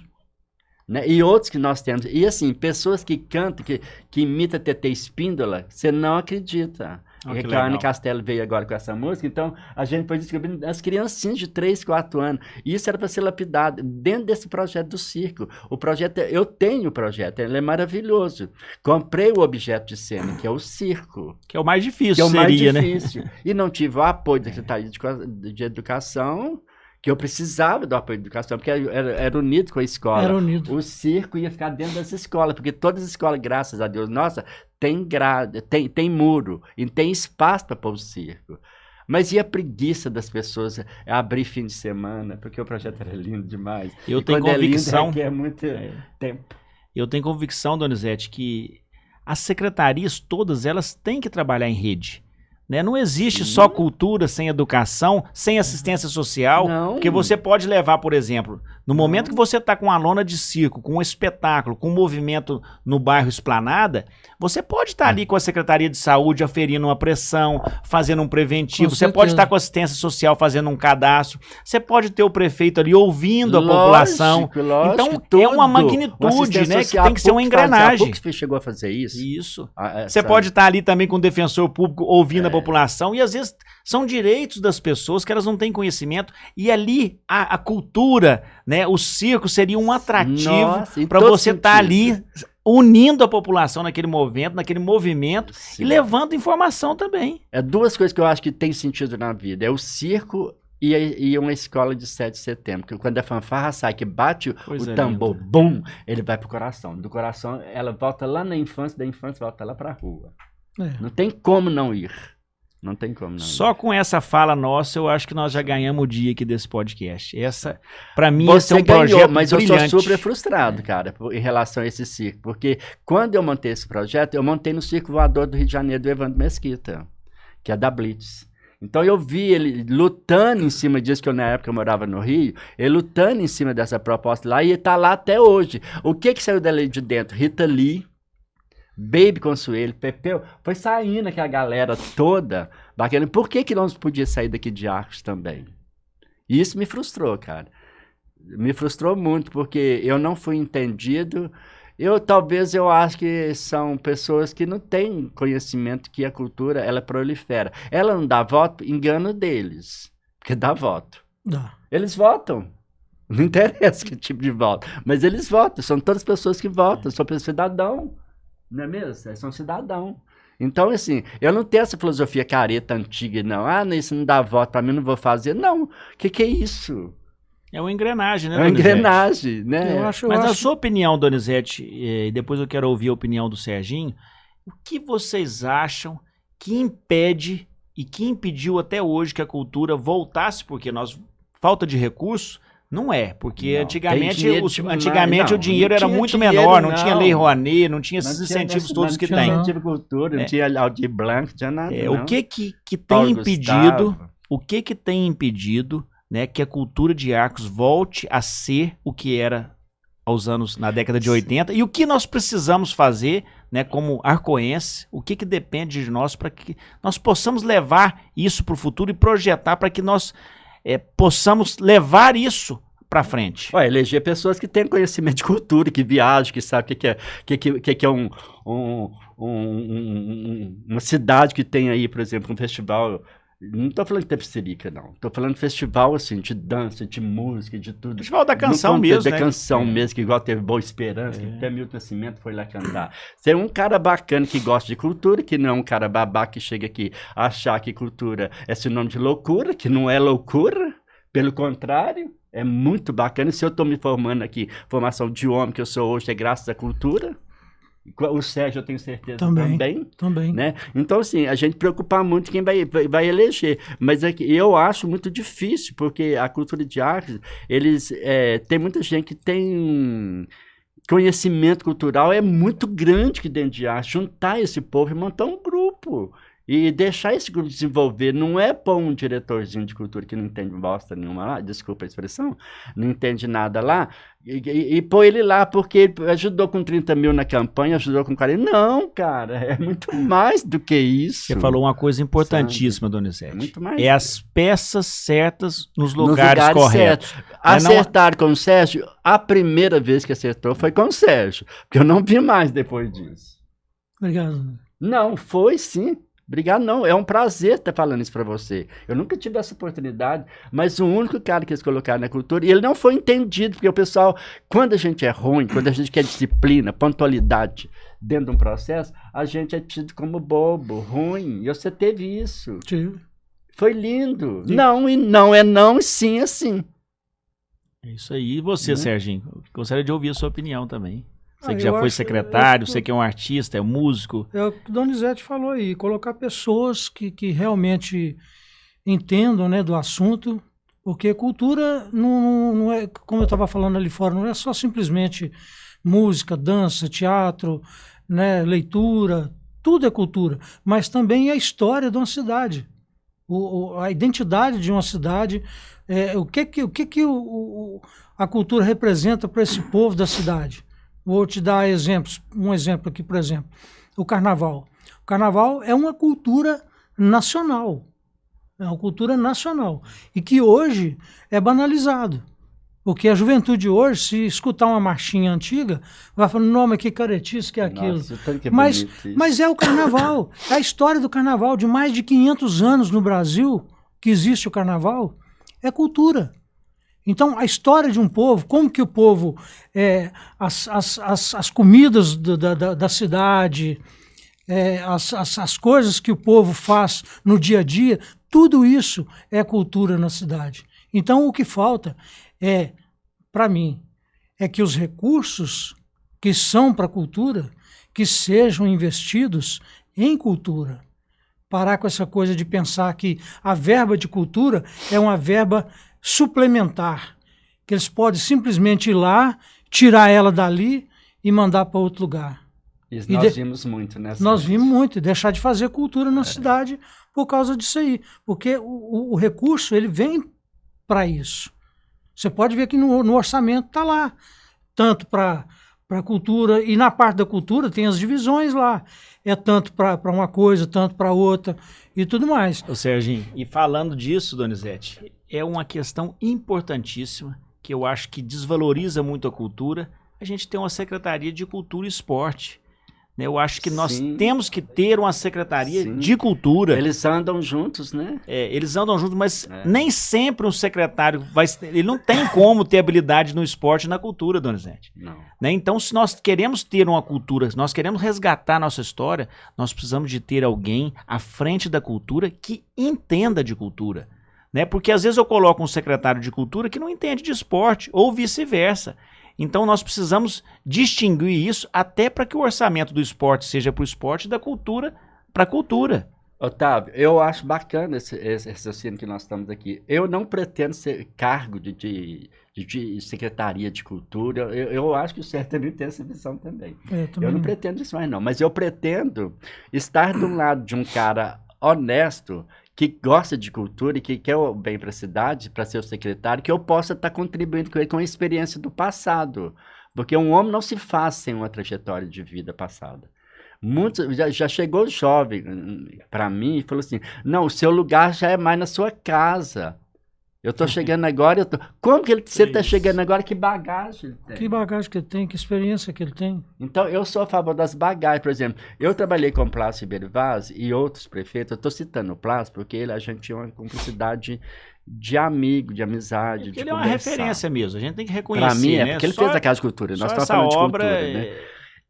Né? E outros que nós temos. E assim, pessoas que cantam, que imitam TT Espíndola, você não acredita. Oh, que que a Anne legal. Castelo veio agora com essa música, então a gente foi descobrindo as criancinhas de 3, 4 anos. E isso era para ser lapidado dentro desse projeto do circo. O projeto, eu tenho o projeto, ele é maravilhoso. Comprei o objeto de cena, que é o circo. Que é o mais difícil, Que é o seria, mais né? difícil. E não tive o apoio da Secretaria de Educação, que eu precisava do apoio de educação, porque era unido com a escola. Era unido. O circo ia ficar dentro das escolas, porque todas as escolas, graças a Deus, nossa, tem grade, tem muro, e tem espaço para pôr o circo. Mas e a preguiça das pessoas abrir fim de semana, porque o projeto era lindo demais. Eu E tenho quando convicção. É lindo, requer muito tempo. Eu tenho convicção, Donizete, que as secretarias todas elas têm que trabalhar em rede. Né? Não existe só cultura sem educação, sem assistência social, Não. porque você pode levar, por exemplo, no momento que você está com uma lona de circo, com um espetáculo, com um movimento no bairro Esplanada, você pode estar ali com a Secretaria de Saúde aferindo uma pressão, fazendo um preventivo, Com você pode certeza. estar com a assistência social fazendo um cadastro, você pode ter o prefeito ali ouvindo a população. Lógico, Então é uma tudo. magnitude, né, que social, tem que ser uma engrenagem. A PUC chegou a fazer isso. Isso. Ah, Você sabe? pode estar ali também com o defensor público ouvindo a população e às vezes são direitos das pessoas que elas não têm conhecimento e ali a cultura, né, o circo seria um atrativo Nossa, em para todo você estar sentido. ali unindo a população naquele movimento Sim. e levando informação também. É duas coisas que eu acho que tem sentido na vida. É o circo e uma escola de 7 de setembro. Porque quando a fanfarra sai, que bate Coisa o tambor, linda. bum, ele vai pro coração. Do coração, ela volta lá na infância, da infância volta lá pra rua. É. Não tem como não ir. Não tem como não Só ir. com essa fala nossa, eu acho que nós já ganhamos o dia aqui desse podcast. Essa, para mim, Você esse é um ganhou, projeto mas brilhante. eu sou super frustrado, cara, em relação a esse circo. Porque quando eu montei esse projeto, eu montei no Circo Voador do Rio de Janeiro, do Evandro Mesquita, que é da Blitz. Então eu vi ele lutando em cima disso, que eu na época eu morava no Rio, ele lutando em cima dessa proposta lá, e tá lá até hoje. O que saiu dali de dentro? Rita Lee, Baby Consuelo, Pepeu, foi saindo aquela galera toda bacana. Por que não podia sair daqui de Arcos também? E isso me frustrou, cara. Me frustrou muito, porque eu não fui entendido. Talvez eu acho que são pessoas que não têm conhecimento que a cultura, ela prolifera. Ela não dá voto, engano deles, porque dá voto. Dá. Eles votam. Não interessa que tipo de voto, mas eles votam. São todas pessoas que votam, são cidadão. Não é mesmo? São cidadão. Então, assim, eu não tenho essa filosofia careta antiga, não. Ah, isso não dá voto, pra mim não vou fazer. Não. O que é isso? É uma engrenagem, né, É uma Donizete? engrenagem, né? Eu acho, Mas na sua opinião, Donizete, e depois eu quero ouvir a opinião do Serginho, o que vocês acham que impede e que impediu até hoje que a cultura voltasse? Porque falta de recurso não é, porque Não, antigamente, tem dinheiro demais. antigamente Não, o dinheiro não era tinha muito dinheiro, menor, não não. tinha lei Rouanet, não tinha esses Não tinha incentivos todos que tinha tem. não. Não tinha cultura, não tinha Aldir Blanc, não tinha nada. O não. que tem Paulo impedido, Gustavo. o que tem impedido, né, que a cultura de Arcos volte a ser o que era na década de 80 e o que nós precisamos fazer, né, como arcoense, o que depende de nós para que nós possamos levar isso para o futuro e projetar para que nós possamos levar isso para frente. Olha, eleger pessoas que têm conhecimento de cultura, que viajam, que sabem o que é uma cidade que tem aí, por exemplo, um festival. Não estou falando de Tepsirica, não. Estou falando de festival, assim, de dança, de música, de tudo. Festival da canção No mesmo, da né? canção mesmo, que igual teve Boa Esperança, que até Milton Nascimento foi lá cantar. Ser um cara bacana que gosta de cultura, que não é um cara babaca que chega aqui a achar que cultura é sinônimo de loucura, que não é loucura, pelo contrário, é muito bacana. Se eu estou me formando aqui, formação de homem que eu sou hoje, é graças à cultura. O Sérgio, eu tenho certeza, também. Né? Então, assim, a gente preocupar muito quem vai eleger. Mas eu acho muito difícil, porque a cultura de artes, tem muita gente que tem conhecimento cultural é muito grande aqui dentro de arte. Juntar esse povo e montar um grupo. E deixar esse grupo desenvolver. Não é pôr um diretorzinho de cultura que não entende bosta nenhuma lá, desculpa a expressão, não entende nada lá, e pôr ele lá porque ele ajudou com 30 mil na campanha, ajudou com 40. Não, cara, é muito mais do que isso. Você falou uma coisa importantíssima, sabe? Donizete. É muito mais. É as peças certas nos lugares corretos. Acertar com o Sérgio, a primeira vez que acertou foi com o Sérgio, porque eu não vi mais depois disso. Obrigado. Não, foi sim. Obrigado, não. É um prazer estar falando isso para você. Eu nunca tive essa oportunidade, mas o único cara que eles colocaram na cultura, e ele não foi entendido, porque o pessoal, quando a gente é ruim, quando a gente quer disciplina, pontualidade dentro de um processo, a gente é tido como bobo, ruim. E você teve isso. Tive. Foi lindo. Sim. Não, e não é não, e sim é sim. É isso aí. E você, Serginho? Gostaria de ouvir a sua opinião também. Você que já foi acho, secretário, você que é um artista, é um músico. É o que o Donizete falou aí, colocar pessoas que realmente entendam, né, do assunto, porque cultura não é, como eu estava falando ali fora, não é só simplesmente música, dança, teatro, né, leitura, tudo é cultura, mas também é a história de uma cidade, a identidade de uma cidade, o que a cultura representa para esse povo da cidade. Vou te dar exemplos. Um exemplo aqui, por exemplo, o carnaval. O carnaval é uma cultura nacional. É uma cultura nacional. E que hoje é banalizado. Porque a juventude hoje, se escutar uma marchinha antiga, vai falando, não, mas que caretice que é aquilo. Nossa, tanto que é mas é o carnaval. É a história do carnaval. De mais de 500 anos no Brasil, que existe o carnaval, é cultura. Então, a história de um povo, como que o povo, as comidas da cidade, as coisas que o povo faz no dia a dia, tudo isso é cultura na cidade. Então, o que falta para mim, é que os recursos que são para a cultura, que sejam investidos em cultura. Parar com essa coisa de pensar que a verba de cultura é uma verba suplementar, que eles podem simplesmente ir lá, tirar ela dali e mandar para outro lugar. Isso nós vimos muito, né? Nós vimos muito, e deixar de fazer cultura na cidade por causa disso aí, porque o recurso ele vem para isso. Você pode ver que no orçamento está lá, tanto para a cultura, e na parte da cultura tem as divisões lá, é tanto para uma coisa, tanto para outra e tudo mais. Ô Serginho, e falando disso, Donizete, é uma questão importantíssima que eu acho que desvaloriza muito a cultura. A gente tem uma Secretaria de Cultura e Esporte. Né? Eu acho que nós temos que ter uma Secretaria de Cultura. Eles andam juntos, né? Eles andam juntos, mas nem sempre um secretário ele não tem como ter habilidade no esporte e na cultura, Donizete. Não. Né? Então, se nós queremos ter uma cultura, se nós queremos resgatar a nossa história, nós precisamos de ter alguém à frente da cultura que entenda de cultura. Né? Porque às vezes eu coloco um secretário de cultura que não entende de esporte, ou vice-versa. Então nós precisamos distinguir isso até para que o orçamento do esporte seja para o esporte e da cultura para a cultura. Otávio, eu acho bacana esse raciocínio que nós estamos aqui. Eu não pretendo ser cargo de Secretaria de Cultura. Eu acho que o certo é ter essa visão também. Eu não pretendo isso mais não, mas eu pretendo estar do lado de um cara honesto, que gosta de cultura e que quer o bem para a cidade, para ser o secretário, que eu possa estar contribuindo com ele com a experiência do passado. Porque um homem não se faz sem uma trajetória de vida passada. Muitos, já chegou jovem para mim e falou assim, não, o seu lugar já é mais na sua casa. Eu estou chegando agora, como que você está chegando agora? Que bagagem ele tem? Que bagagem que ele tem, que experiência que ele tem. Então, eu sou a favor das bagagens. Por exemplo, eu trabalhei com o Plácio Ribeiro Vaz e outros prefeitos. Eu estou citando o Plácio porque a gente tinha uma cumplicidade de amigo, de amizade, de ele é uma referência mesmo, a gente tem que reconhecer. Para mim, né? Porque ele fez a Casa de Cultura. Nós estamos falando de cultura, né?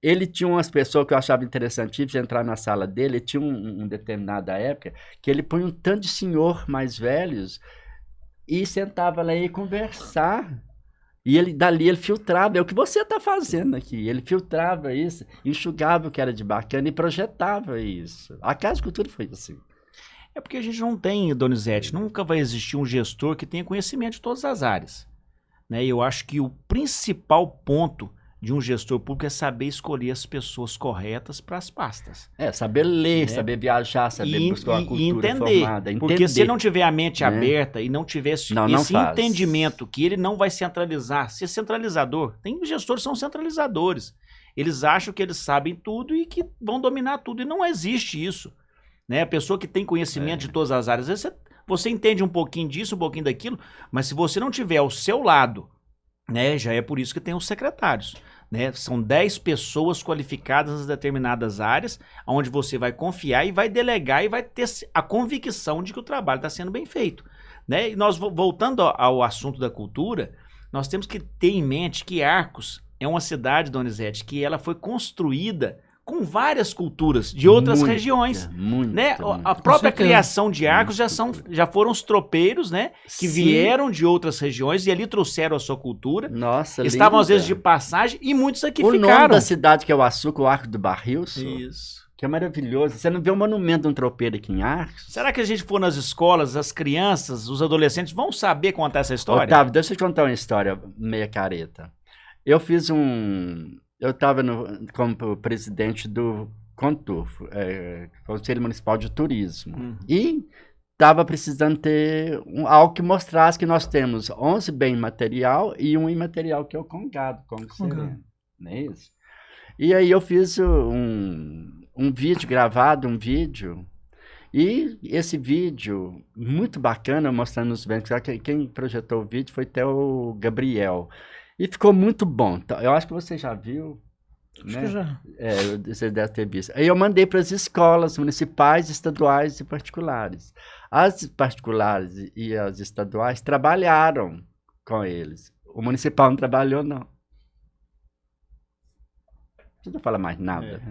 Ele tinha umas pessoas que eu achava interessante de entrar na sala dele. Ele tinha uma determinada época que ele põe um tanto de senhor mais velhos e sentava lá e ia conversar. E dali ele filtrava, é o que você está fazendo aqui. Ele filtrava isso, enxugava o que era de bacana e projetava isso. A Casa de Cultura foi assim. É porque a gente não tem, Donizete, nunca vai existir um gestor que tenha conhecimento de todas as áreas. Né? E eu acho que o principal ponto de um gestor público é saber escolher as pessoas corretas para as pastas. Saber ler, Né? saber viajar, saber buscar uma cultura entender, formada. porque se não tiver a mente né? aberta e não tiver esse entendimento que ele não vai centralizar, ser centralizador, tem gestores que são centralizadores. Eles acham que eles sabem tudo e que vão dominar tudo, e não existe isso. Né? A pessoa que tem conhecimento de todas as áreas, às vezes você entende um pouquinho disso, um pouquinho daquilo, mas se você não tiver ao seu lado, né, já é por isso que tem os secretários. Né? São 10 pessoas qualificadas em determinadas áreas, onde você vai confiar e vai delegar e vai ter a convicção de que o trabalho está sendo bem feito. Né? E nós, voltando ao assunto da cultura, nós temos que ter em mente que Arcos é uma cidade, Donizete, que ela foi construída com várias culturas de outras regiões. Né? A própria criação de Arcos já foram os tropeiros, né? Que vieram de outras regiões e ali trouxeram a sua cultura. Nossa, estavam às vezes de passagem e muitos aqui ficaram. O nome da cidade que é o Açúcar, o Arco do Barril. Isso. Que é maravilhoso. Você não vê um monumento de um tropeiro aqui em Arcos? Será que a gente for nas escolas, as crianças, os adolescentes vão saber contar essa história? Otávio, deixa eu te contar uma história meia careta. Eu fiz Eu estava como presidente do CONTURF, Conselho Municipal de Turismo, e estava precisando ter algo que mostrasse que nós temos 11 bem material e um imaterial, que é o Congado, Congo Sereno, não é isso? E aí eu fiz um vídeo gravado, e esse vídeo, muito bacana, mostrando os bens, quem projetou o vídeo foi até o Gabriel. E ficou muito bom. Eu acho que você já viu. Acho né? que já. Você deve ter visto. Aí eu mandei para as escolas municipais, estaduais e particulares. As particulares e as estaduais trabalharam com eles. O municipal não trabalhou, não. Você não fala mais nada.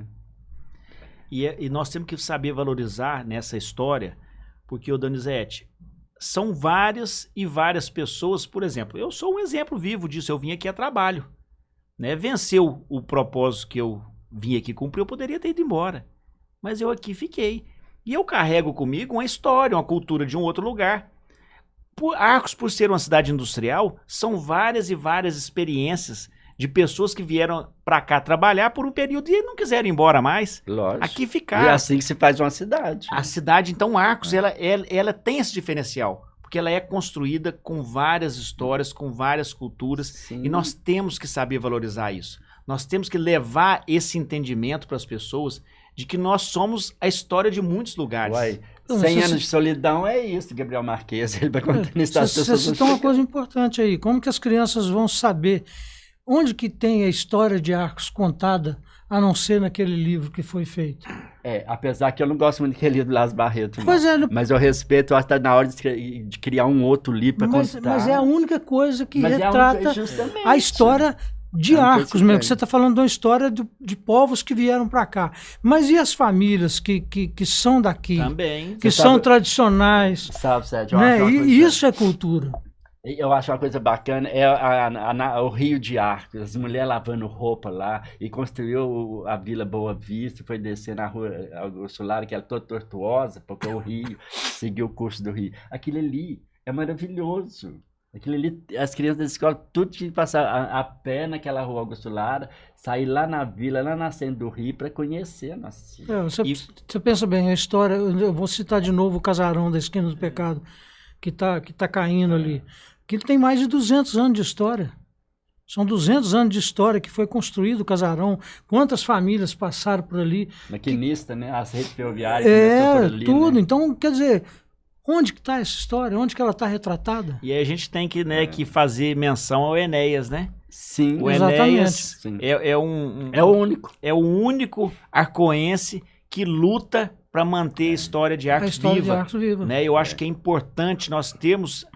E nós temos que saber valorizar nessa história, porque, o Donizete, são várias e várias pessoas. Por exemplo, eu sou um exemplo vivo disso. Eu vim aqui a trabalho, né? Venceu o propósito que eu vim aqui cumprir, eu poderia ter ido embora, mas eu aqui fiquei. E eu carrego comigo uma história, uma cultura de um outro lugar. Arcos, por ser uma cidade industrial, são várias e várias experiências de pessoas que vieram para cá trabalhar por um período e não quiseram ir embora mais. Lógico. Aqui ficaram. E é assim que se faz uma cidade. A cidade, então, Arcos, ela tem esse diferencial, porque ela é construída com várias histórias, com várias culturas, Sim. E nós temos que saber valorizar isso. Nós temos que levar esse entendimento para as pessoas de que nós somos a história de muitos lugares. Uai, 100 anos de solidão é isso, Gabriel Marques. Ele vai contar Você citou uma coisa importante aí. Como que as crianças vão saber onde que tem a história de Arcos contada, a não ser naquele livro que foi feito? Apesar que eu não gosto muito daquele livro do Las Barreto, mas eu respeito, acho que está na hora de criar um outro livro para contar. Mas é a única coisa que retrata a história de Arcos mesmo. Você está falando de uma história de povos que vieram para cá. Mas e as famílias que são daqui? Também. Que são tradicionais. Sabe, Sérgio? Né? E isso é cultura. Eu acho uma coisa bacana, o Rio de Arcos, as mulheres lavando roupa lá, e construiu a Vila Boa Vista, foi descer na rua Augusto Lara, que era toda tortuosa, porque o rio seguiu o curso do rio. Aquilo ali é maravilhoso. Aquilo ali, as crianças da escola, tudo tinha que passar a pé naquela rua Augusto Lara, sair lá na vila, lá na nascente do rio, para conhecer a nossa cidade. Você pensa bem, a história, eu vou citar de novo o casarão da Esquina do Pecado, que tá caindo ali, que ele tem mais de 200 anos de história. São 200 anos de história que foi construído o casarão. Quantas famílias passaram por ali? Maquinista, né? As redes ferroviárias começou por ali, tudo. Né? Então, quer dizer, onde que está essa história? Onde que ela está retratada? E aí a gente tem que, que fazer menção ao Enéas, né? Sim, o Enéas é o único. É o único arcoense que luta para manter a história de Arcos viva. Né? Eu acho que é importante nós termos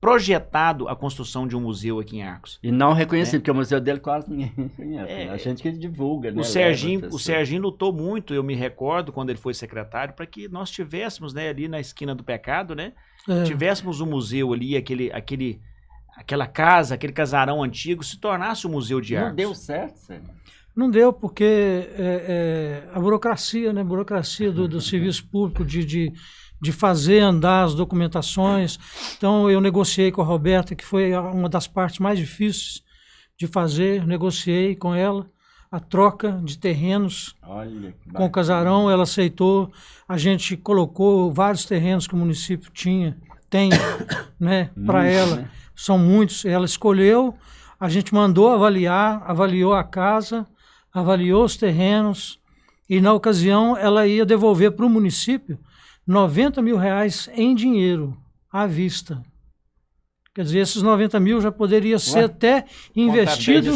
projetado a construção de um museu aqui em Arcos. E não reconhecido, porque o museu dele quase ninguém conhece. A gente que divulga, né? O Serginho lutou muito, eu me recordo, quando ele foi secretário, para que nós tivéssemos, né, ali na Esquina do Pecado, né? Tivéssemos um museu ali, aquela casa, aquele casarão antigo, se tornasse um museu de Arcos. Não deu certo, Sérgio? Não deu, porque a burocracia, né? Burocracia do serviço público de fazer andar as documentações. Então, eu negociei com a Roberta, que foi uma das partes mais difíceis de fazer, negociei com ela a troca de terrenos. Olha, que Com o casarão, ela aceitou, a gente colocou vários terrenos que o município tem, né, para ela, né? são muitos, ela escolheu, a gente mandou avaliar, avaliou a casa, avaliou os terrenos, e na ocasião ela ia devolver para o município R$90 mil em dinheiro, à vista. Quer dizer, esses 90 mil já poderia ser até investido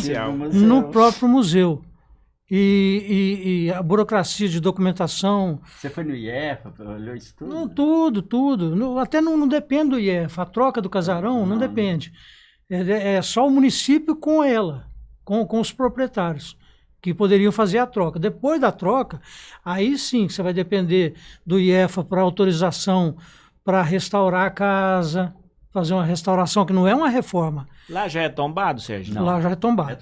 no próprio museu. E a burocracia de documentação... Você foi no IEFA, olhou isso tudo? Não, tudo. Até não depende do IEFA. A troca do casarão não depende. É só o município com ela, com os proprietários, que poderiam fazer a troca. Depois da troca, aí sim você vai depender do IEFA para autorização para restaurar a casa, fazer uma restauração que não é uma reforma. Lá já é tombado, Sérgio? Não. Lá já é tombado.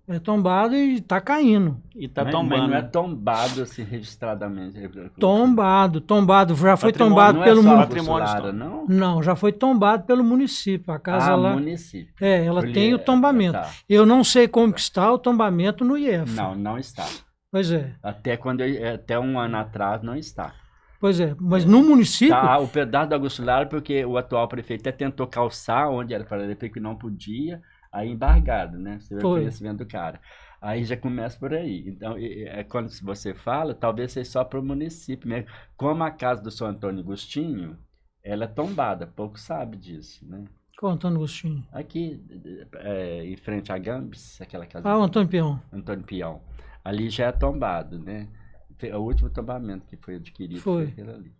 É tombado e está caindo. E está Mas tombando. não é tombado assim registradamente. Tombado. Já foi Patrimônio, tombado não é pelo só município. Lara, não? Não, já foi tombado pelo município. A casa lá. Município. Ela tem o tombamento. Tá. Eu não sei como que está o tombamento no IEFA. Não está. Pois é. Até um ano atrás não está. Pois é, mas no município... Tá, o pedaço da Augusto Lara, porque o atual prefeito até tentou calçar onde era para ele, que não podia, aí embargado, né? Você vê o conhecimento do cara. Aí já começa por aí. Então, quando você fala, talvez seja só para o município mesmo. Como a casa do São Antônio Agostinho, ela é tombada, pouco sabe disso, né? Qual Antônio Agostinho? Aqui, em frente a Gambis, aquela casa. O Antônio Peão. Antônio Peão. Ali já é tombado, né? O último tombamento que foi adquirido foi aquele ali.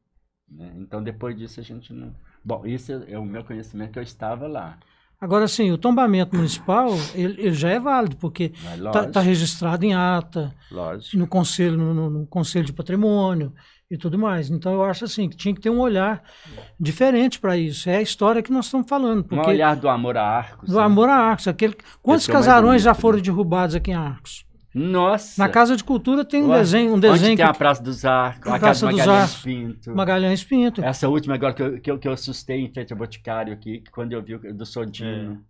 Né? Então, depois disso, a gente não... Bom, isso é o meu conhecimento, que eu estava lá. Agora, sim, o tombamento municipal, ele já é válido, porque está registrado em ata, no conselho de patrimônio e tudo mais. Então, eu acho assim, que tinha que ter um olhar diferente para isso. É a história que nós estamos falando. Porque, um olhar do amor a Arcos. Do amor a Arcos. Quantos casarões já foram derrubados aqui em Arcos? Nossa! Na Casa de Cultura tem um desenho onde tem a Praça dos Arcos, a Casa Magalhães Pinto. Magalhães Pinto. Essa última agora que eu assustei em frente ao Boticário aqui, quando eu vi do Sodino.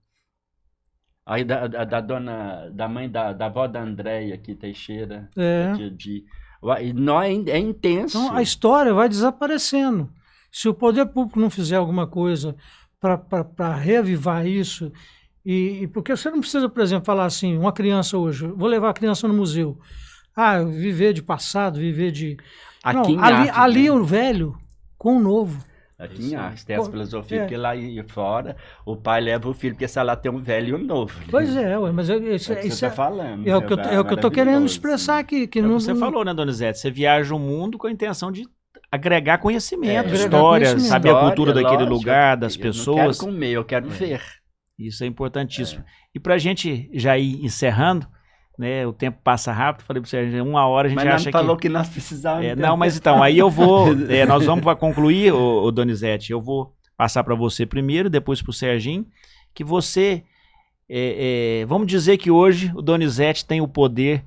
Aí da mãe da avó da Andréia aqui, Teixeira. É intenso. Então a história vai desaparecendo. Se o poder público não fizer alguma coisa para reavivar isso... E porque você não precisa, por exemplo, falar assim, uma criança hoje, vou levar a criança no museu. Viver de passado, viver de... Aqui não, ali o velho com o novo. Aqui em Arcos tem essa filosofia, porque lá fora o pai leva o filho, porque lá tem um velho e um novo. Né? Pois mas isso você está falando. É o que eu estou querendo expressar aqui. Que não, você falou, né, Donizete? Você viaja o mundo com a intenção de agregar conhecimento, história, saber a cultura daquele lugar, das pessoas. Eu não quero comer, eu quero ver. Isso é importantíssimo. E para a gente já ir encerrando, né, o tempo passa rápido, falei para você, 1 hora a gente acha que... Mas falou que nós precisávamos... Não, mas então, aí eu vou... nós vamos para concluir, o Donizete, eu vou passar para você primeiro, depois para o Serginho, que você... vamos dizer que hoje o Donizete tem o poder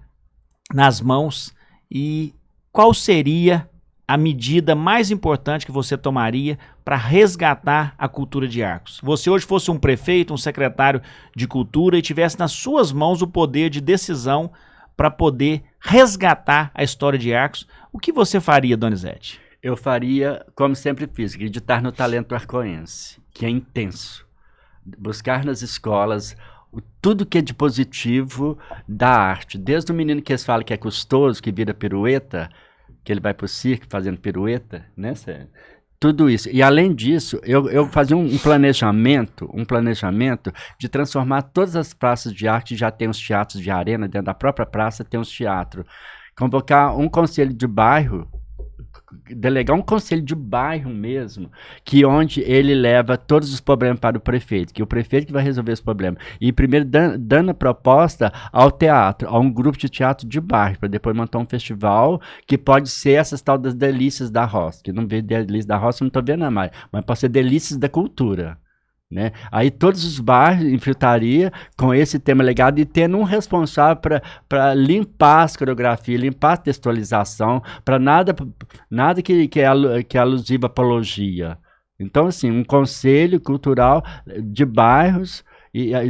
nas mãos, e qual seria a medida mais importante que você tomaria para resgatar a cultura de Arcos? Você hoje fosse um prefeito, um secretário de cultura e tivesse nas suas mãos o poder de decisão para poder resgatar a história de Arcos, o que você faria, Donizete? Eu faria, como sempre fiz, acreditar no talento arcoense, que é intenso. Buscar nas escolas tudo que é de positivo da arte. Desde o menino que eles falam que é custoso, que vira pirueta, que ele vai para o circo fazendo pirueta, né, Sérgio? Tudo isso. E além disso, eu fazia um planejamento de transformar todas as praças de arte, já tem os teatros de arena, dentro da própria praça tem os teatros. Convocar um conselho de bairro, delegar um conselho de bairro mesmo, que onde ele leva todos os problemas para o prefeito, que o prefeito que vai resolver esse problema. E primeiro dando a proposta ao teatro, a um grupo de teatro de bairro, para depois montar um festival que pode ser essas tal das delícias da roça, que não vê delícias da roça, não estou vendo mais, mas pode ser delícias da cultura. Né? Aí todos os bairros infiltraria com esse tema legado e tendo um responsável para limpar as coreografias, limpar a textualização, para nada que é alusiva à apologia. Então, assim, um conselho cultural de bairros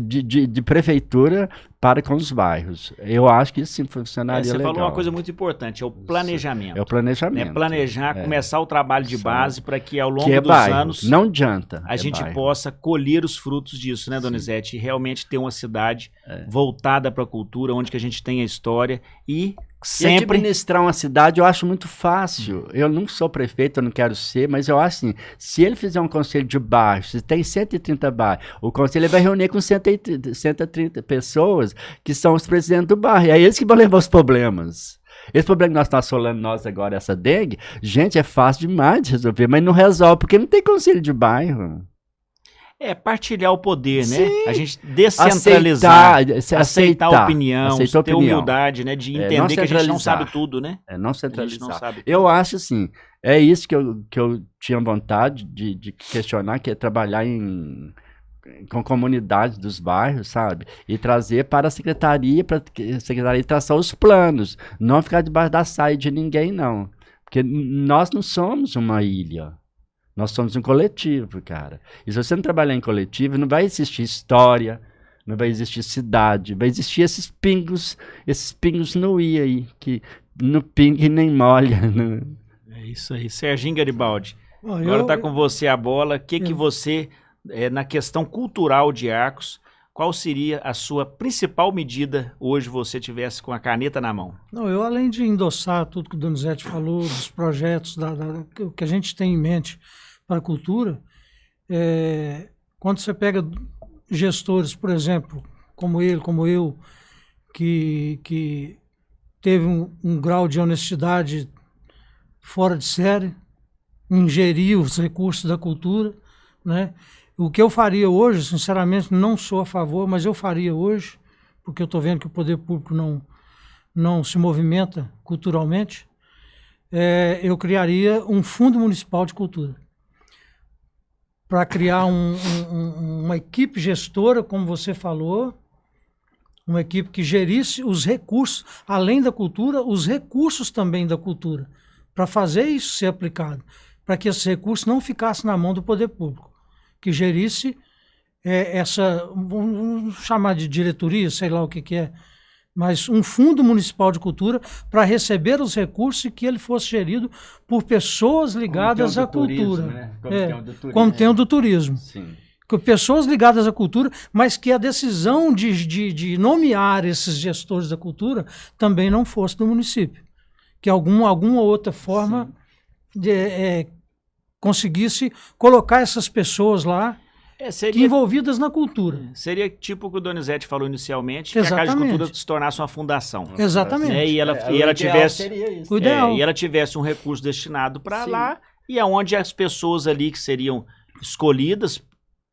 de prefeitura para com os bairros. Eu acho que isso sim funcionaria Você legal. falou uma coisa muito importante, é o planejamento. É o planejamento. Né? Planejar, começar o trabalho de base para que ao longo que é dos bairro, anos não adianta. a gente possa colher os frutos disso, né, Donizete? E realmente ter uma cidade voltada para a cultura, onde que a gente tem a história e sempre... E administrar uma cidade eu acho muito fácil. Eu não sou prefeito, eu não quero ser, mas eu acho assim, se ele fizer um conselho de bairro, se tem 130 bairros, o conselho vai reunir com 130 pessoas que são os presidentes do bairro. E é eles que vão levar os problemas. Esse problema que nós estamos assolando nós agora, essa dengue, gente, é fácil demais de resolver, mas não resolve, porque não tem conselho de bairro. Partilhar o poder, né? Sim. A gente descentralizar, aceitar a opinião, aceitar ter humildade, né? De entender que a gente não sabe tudo, né? Não A gente centralizar. não sabe tudo. Eu acho assim, é isso que eu tinha vontade de questionar, que é trabalhar com comunidades dos bairros, sabe? E trazer para a secretaria traçar os planos, não ficar debaixo da saia de ninguém, não. Porque nós não somos uma ilha. Nós somos um coletivo, cara. E se você não trabalhar em coletivo, não vai existir história, não vai existir cidade, vai existir esses pingos no i aí, que no pingue nem molha. Né? É isso aí. Serginho Garibaldi, Bom, agora está com você a bola. O que você, na questão cultural de Arcos, qual seria a sua principal medida hoje você tivesse com a caneta na mão? Não, eu além de endossar tudo que o Donizete falou, dos projetos, o que a gente tem em mente para a cultura, quando você pega gestores, por exemplo, como ele, como eu, que teve um grau de honestidade fora de série, ingeriu os recursos da cultura, né? O que eu faria hoje, sinceramente, não sou a favor, mas eu faria hoje, porque eu estou vendo que o poder público não se movimenta culturalmente, eu criaria um fundo municipal de cultura, para criar uma equipe gestora, como você falou, uma equipe que gerisse os recursos, além da cultura, os recursos também da cultura, para fazer isso ser aplicado, para que esses recursos não ficassem na mão do poder público, que gerisse vamos chamar de diretoria, sei lá o que é, mas um fundo municipal de cultura para receber os recursos e que ele fosse gerido por pessoas ligadas à cultura. Né? Como tem o do turismo. Sim. Pessoas ligadas à cultura, mas que a decisão de nomear esses gestores da cultura também não fosse do município. Que alguma outra forma conseguisse colocar essas pessoas lá envolvidas na cultura. Seria tipo o que o Donizete falou inicialmente, Exatamente. que a Casa de Cultura se tornasse uma fundação. Exatamente. Né? E ela tivesse o ideal. E ela tivesse um recurso destinado para lá, e aonde as pessoas ali que seriam escolhidas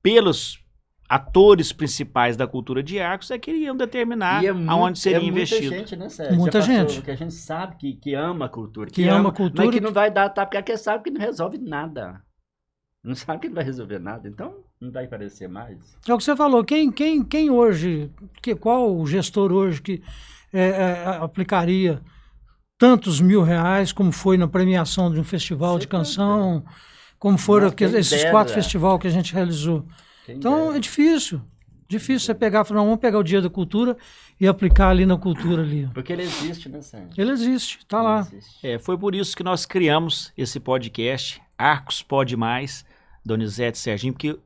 pelos atores principais da cultura de Arcos que iriam determinar aonde seria investido. Muita gente, né, Sérgio? Muita gente. Que a gente sabe que ama a cultura. Que ama a cultura. Mas que não vai dar, porque sabe que não resolve nada. Não sabe que não vai resolver nada, então não vai aparecer mais. É o que você falou, quem hoje, qual o gestor hoje que aplicaria tantos R$1.000 como foi na premiação de um festival de canção, como foram esses 4 festivais que a gente realizou. Então é difícil você pegar e falar, vamos pegar o Dia da Cultura e aplicar ali na cultura ali. Porque ele existe, né, Sérgio? Ele existe, tá lá. Foi por isso que nós criamos esse podcast, Arcos Pode Mais, Donizete e Serginho, porque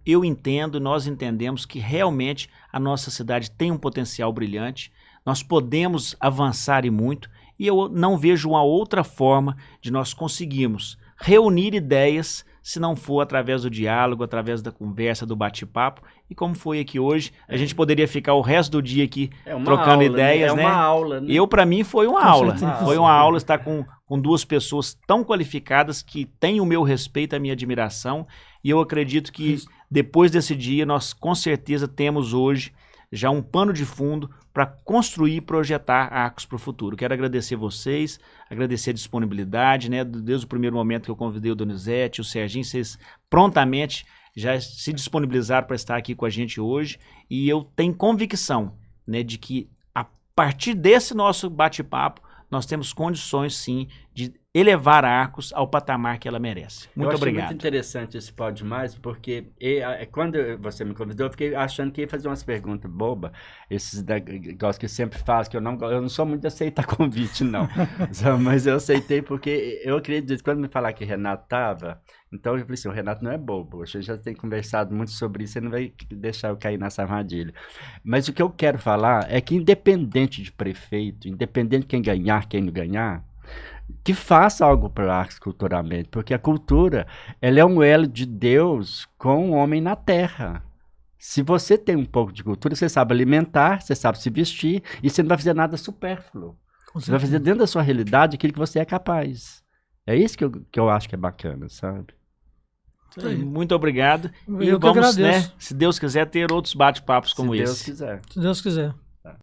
nós entendemos que realmente a nossa cidade tem um potencial brilhante, nós podemos avançar e muito, e eu não vejo uma outra forma de nós conseguirmos reunir ideias se não for através do diálogo, através da conversa, do bate-papo, e como foi aqui hoje, a gente poderia ficar o resto do dia aqui trocando ideias, né? É uma aula, né? Para mim, foi uma aula. Foi uma aula estar com 2 pessoas tão qualificadas que têm o meu respeito, a minha admiração, e eu acredito que depois desse dia, nós com certeza temos hoje já um pano de fundo para construir e projetar Arcos para o futuro. Quero agradecer vocês, agradecer a disponibilidade, né? Desde o primeiro momento que eu convidei o Donizete, o Serginho, vocês prontamente já se disponibilizaram para estar aqui com a gente hoje, e eu tenho convicção, né, de que a partir desse nosso bate-papo, nós temos condições sim de elevar a Arcos ao patamar que ela merece. Muito eu achei obrigado. muito interessante esse Pode Mais, porque quando você me convidou, eu fiquei achando que ia fazer umas perguntas bobas, esses negócios que sempre faz, que eu não sou muito de aceitar convite, não. Mas eu aceitei porque eu acredito, quando me falar que o Renato estava, então eu falei assim, o Renato não é bobo, a gente já tem conversado muito sobre isso, você não vai deixar eu cair nessa armadilha. Mas o que eu quero falar é que independente de prefeito, independente de quem ganhar, quem não ganhar, que faça algo para a Arcos culturalmente, porque a cultura, ela é um elo de Deus com o homem na terra. Se você tem um pouco de cultura, você sabe alimentar, você sabe se vestir, e você não vai fazer nada supérfluo. Você vai fazer dentro da sua realidade aquilo que você é capaz. É isso que eu acho que é bacana, sabe? Muito obrigado. E Eu que vamos, agradeço. né, se Deus quiser, ter outros bate-papos como Se Deus esse. quiser. Se Deus quiser.